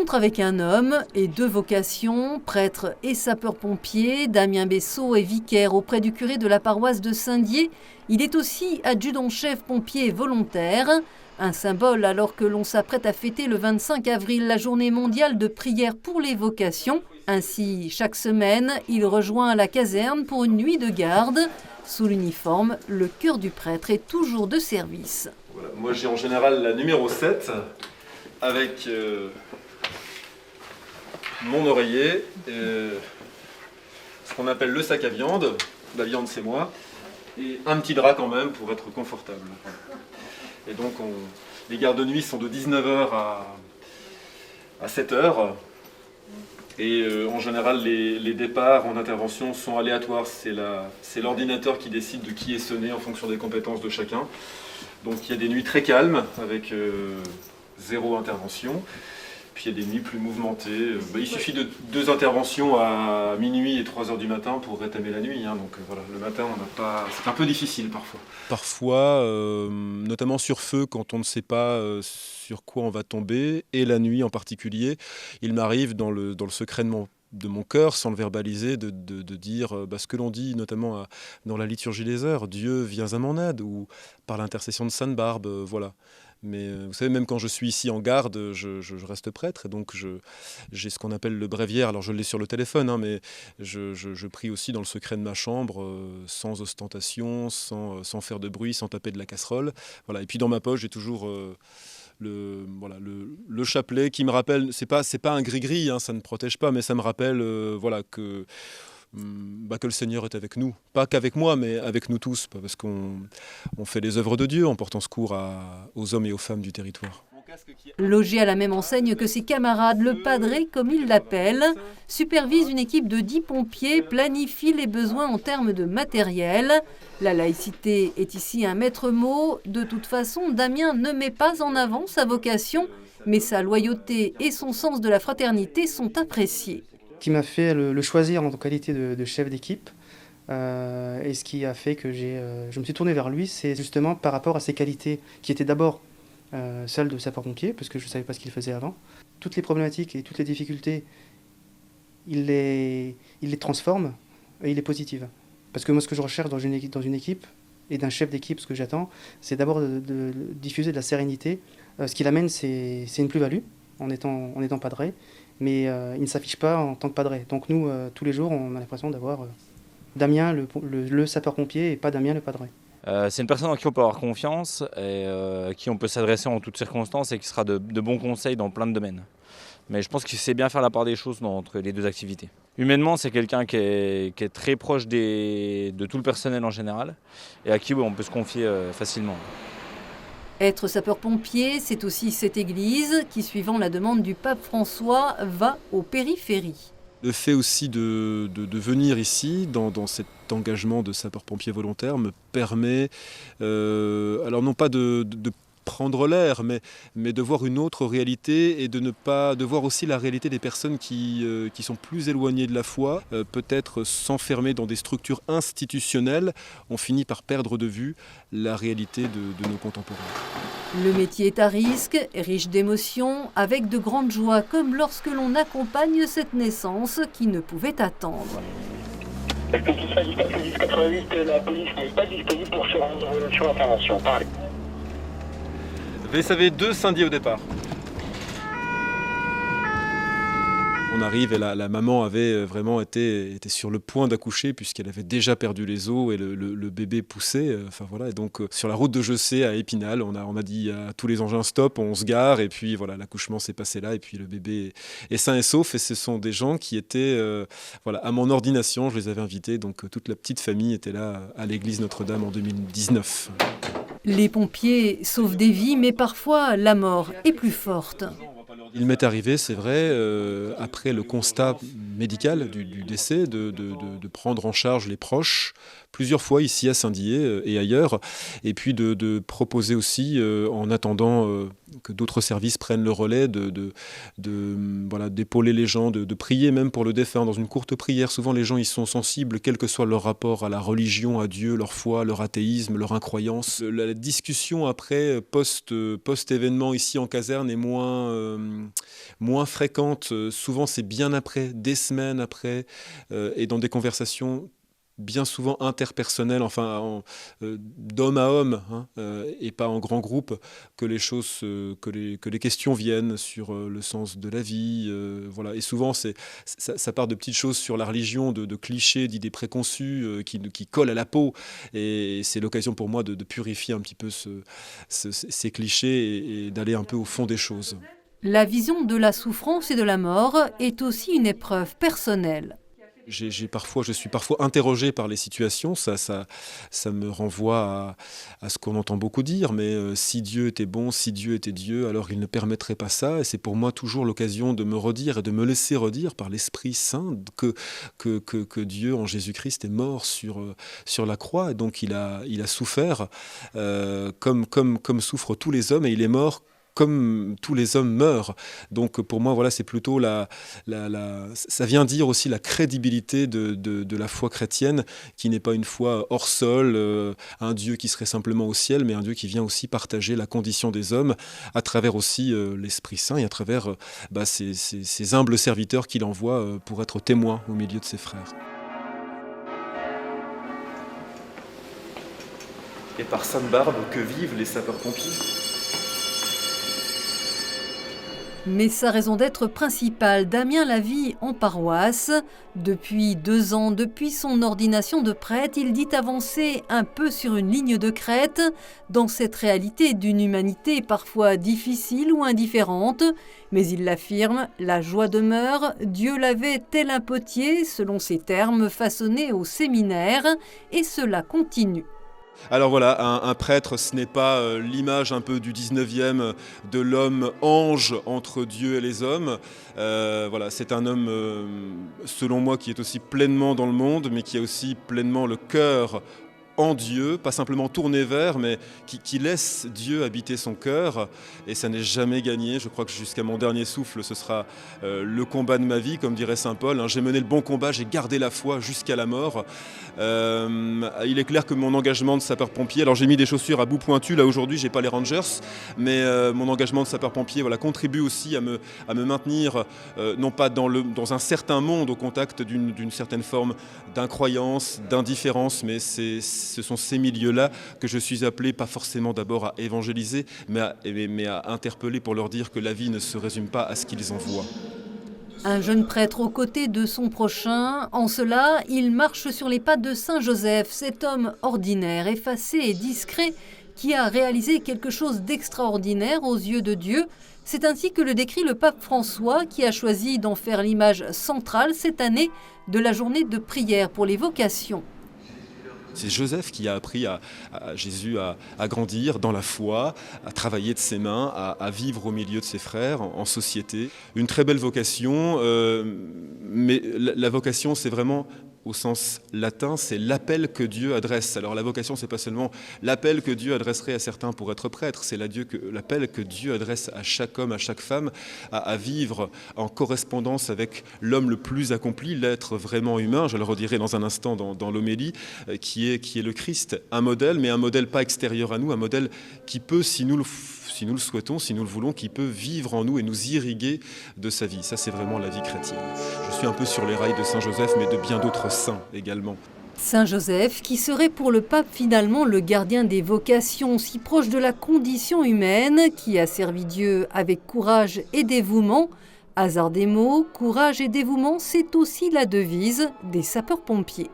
rencontre avec un homme et 2 vocations, prêtre et sapeur-pompier. Damien Bessot est vicaire auprès du curé de la paroisse de Saint-Dié. Il est aussi adjudant-chef pompier volontaire. Un symbole alors que l'on s'apprête à fêter le 25 avril la journée mondiale de prière pour les vocations. Ainsi, chaque semaine, il rejoint la caserne pour une nuit de garde. Sous l'uniforme, le cœur du prêtre est toujours de service. Voilà. Moi j'ai en général la numéro 7 avec mon oreiller, ce qu'on appelle le sac à viande. La viande c'est moi, et un petit drap quand même pour être confortable. Et donc les gardes de nuit sont de 19h à 7h. Et en général, les départs en intervention sont aléatoires. C'est l'ordinateur qui décide de qui est sonné en fonction des compétences de chacun. Donc il y a des nuits très calmes avec 0 intervention. Puis il y a des nuits plus mouvementées. Il suffit de 2 interventions à minuit et 3h du matin pour rétamer la nuit. Donc voilà, le matin, c'est un peu difficile parfois. Parfois, notamment sur feu, quand on ne sait pas sur quoi on va tomber, et la nuit en particulier, il m'arrive dans le secret de mon cœur, sans le verbaliser, de dire ce que l'on dit notamment dans la liturgie des heures, Dieu viens à mon aide, ou par l'intercession de Sainte Barbe, voilà. Mais vous savez, même quand je suis ici en garde, je reste prêtre, et donc j'ai ce qu'on appelle le bréviaire. Alors je l'ai sur le téléphone, mais je prie aussi dans le secret de ma chambre, sans ostentation, sans faire de bruit, sans taper de la casserole. Voilà. Et puis dans ma poche, j'ai toujours le chapelet qui me rappelle, c'est pas un gris-gris, ça ne protège pas, mais ça me rappelle que le Seigneur est avec nous. Pas qu'avec moi, mais avec nous tous, parce qu'on fait les œuvres de Dieu en portant secours aux hommes et aux femmes du territoire. Logé à la même enseigne que ses camarades, le padré, comme il l'appelle, supervise une équipe de 10 pompiers, planifie les besoins en termes de matériel. La laïcité est ici un maître mot. De toute façon, Damien ne met pas en avant sa vocation, mais sa loyauté et son sens de la fraternité sont appréciés. Ce qui m'a fait le choisir en qualité de chef d'équipe, et ce qui a fait que je me suis tourné vers lui, c'est justement par rapport à ses qualités, qui étaient d'abord celles de sapeur-pompier, parce que je ne savais pas ce qu'il faisait avant. Toutes les problématiques et toutes les difficultés, il les transforme et il les positive. Parce que moi, ce que je recherche dans une équipe et d'un chef d'équipe, ce que j'attends, c'est d'abord de diffuser de la sérénité. Ce qu'il amène, c'est une plus-value en étant padré, mais il ne s'affiche pas en tant que padré. Donc nous, tous les jours, on a l'impression d'avoir Damien, le sapeur-pompier, et pas Damien, le padré. C'est une personne en qui on peut avoir confiance et à qui on peut s'adresser en toutes circonstances et qui sera de bons conseils dans plein de domaines. Mais je pense qu'il sait bien faire la part des choses entre les 2 activités. Humainement, c'est quelqu'un qui est très proche de tout le personnel en général et à qui on peut se confier facilement. Être sapeur-pompier, c'est aussi cette église qui, suivant la demande du pape François, va aux périphéries. Le fait aussi de venir ici, dans cet engagement de sapeur-pompier volontaire, me permet, alors non pas de prendre l'air, mais de voir une autre réalité et de voir aussi la réalité des personnes qui sont plus éloignées de la foi, peut-être s'enfermer dans des structures institutionnelles, on finit par perdre de vue la réalité de nos contemporains. Le métier est à risque, riche d'émotions, avec de grandes joies, comme lorsque l'on accompagne cette naissance qui ne pouvait attendre. Est-ce que tout ça dit 88, la police n'est pas disponible pour se rendre sur l'intervention. Parlez. VSAV 2 Saint-Dié au départ. On arrive et la maman avait vraiment était sur le point d'accoucher puisqu'elle avait déjà perdu les os et le bébé poussait. Et donc sur la route de Jessé à Épinal, on a dit à tous les engins stop, on se gare et puis voilà, l'accouchement s'est passé là et puis le bébé est sain et sauf. Et ce sont des gens qui étaient à mon ordination, je les avais invités, donc toute la petite famille était là à l'église Notre-Dame en 2019. Les pompiers sauvent des vies, mais parfois la mort est plus forte. Il m'est arrivé, c'est vrai, après le constat médicale du décès, de prendre en charge les proches, plusieurs fois ici à Saint-Dié et ailleurs, et puis de proposer aussi, en attendant que d'autres services prennent le relais, d'épauler les gens, de prier même pour le défunt dans une courte prière. Souvent les gens ils sont sensibles, quel que soit leur rapport à la religion, à Dieu, leur foi, leur athéisme, leur incroyance. La discussion après, post-événement ici en caserne est moins fréquente. Souvent c'est bien après, des semaines après, et dans des conversations bien souvent interpersonnelles, d'homme à homme, et pas en grand groupe, que les choses, que les questions viennent sur le sens de la vie, voilà. Et souvent ça part de petites choses sur la religion, de clichés, d'idées préconçues qui collent à la peau, et c'est l'occasion pour moi de purifier un petit peu ces clichés et d'aller un peu au fond des choses. La vision de la souffrance et de la mort est aussi une épreuve personnelle. Je suis parfois interrogé par les situations, ça me renvoie à ce qu'on entend beaucoup dire, mais si Dieu était bon, si Dieu était Dieu, alors il ne permettrait pas ça, et c'est pour moi toujours l'occasion de me redire et de me laisser redire par l'Esprit Saint que Dieu en Jésus-Christ est mort sur la croix, et donc il a souffert comme souffrent tous les hommes, et il est mort comme tous les hommes meurent. Donc pour moi, voilà, c'est plutôt ça vient dire aussi la crédibilité de la foi chrétienne, qui n'est pas une foi hors sol, un Dieu qui serait simplement au ciel, mais un Dieu qui vient aussi partager la condition des hommes à travers aussi l'Esprit Saint et à travers ces humbles serviteurs qu'il envoie pour être témoins au milieu de ses frères. Et par Sainte-Barbe, que vivent les sapeurs-pompiers ? Mais sa raison d'être principale, Damien la vit en paroisse. Depuis 2 ans, depuis son ordination de prêtre, il dit avancer un peu sur une ligne de crête, dans cette réalité d'une humanité parfois difficile ou indifférente. Mais il l'affirme, la joie demeure, Dieu l'avait tel un potier, selon ses termes, façonné au séminaire, et cela continue. Alors voilà, un prêtre, ce n'est pas l'image un peu du 19e de l'homme ange entre Dieu et les hommes. Voilà, c'est un homme, selon moi, qui est aussi pleinement dans le monde, mais qui a aussi pleinement le cœur en Dieu, pas simplement tourné vers, mais qui laisse Dieu habiter son cœur. Et ça n'est jamais gagné. Je crois que jusqu'à mon dernier souffle, ce sera le combat de ma vie, comme dirait saint Paul. J'ai mené le bon combat, j'ai gardé la foi jusqu'à la mort. Il est clair que mon engagement de sapeur-pompier, alors j'ai mis des chaussures à bout pointu, là aujourd'hui j'ai pas les Rangers, mais mon engagement de sapeur-pompier contribue aussi à me maintenir, non pas dans un certain monde, au contact d'une certaine forme d'incroyance, d'indifférence, mais ce sont ces milieux-là que je suis appelé, pas forcément d'abord à évangéliser, mais à interpeller pour leur dire que la vie ne se résume pas à ce qu'ils en voient. Un jeune prêtre aux côtés de son prochain, en cela, il marche sur les pas de Saint Joseph, cet homme ordinaire, effacé et discret, qui a réalisé quelque chose d'extraordinaire aux yeux de Dieu. C'est ainsi que le décrit le pape François, qui a choisi d'en faire l'image centrale cette année de la journée de prière pour les vocations. C'est Joseph qui a appris à Jésus à grandir dans la foi, à travailler de ses mains, à vivre au milieu de ses frères, en société. Une très belle vocation, mais la vocation, c'est vraiment, au sens latin, c'est l'appel que Dieu adresse. Alors la vocation, c'est pas seulement l'appel que Dieu adresserait à certains pour être prêtre, c'est l'appel que Dieu adresse à chaque homme, à chaque femme, à vivre en correspondance avec l'homme le plus accompli, l'être vraiment humain, je le redirai dans un instant dans l'homélie, qui est le Christ, un modèle, mais un modèle pas extérieur à nous, un modèle qui peut, si nous le souhaitons, si nous le voulons, qui peut vivre en nous et nous irriguer de sa vie. Ça, c'est vraiment la vie chrétienne. Je suis un peu sur les rails de Saint Joseph, mais de bien d'autres saints également. Saint Joseph, qui serait pour le pape finalement le gardien des vocations, si proche de la condition humaine, qui a servi Dieu avec courage et dévouement. Hasard des mots, courage et dévouement, c'est aussi la devise des sapeurs-pompiers.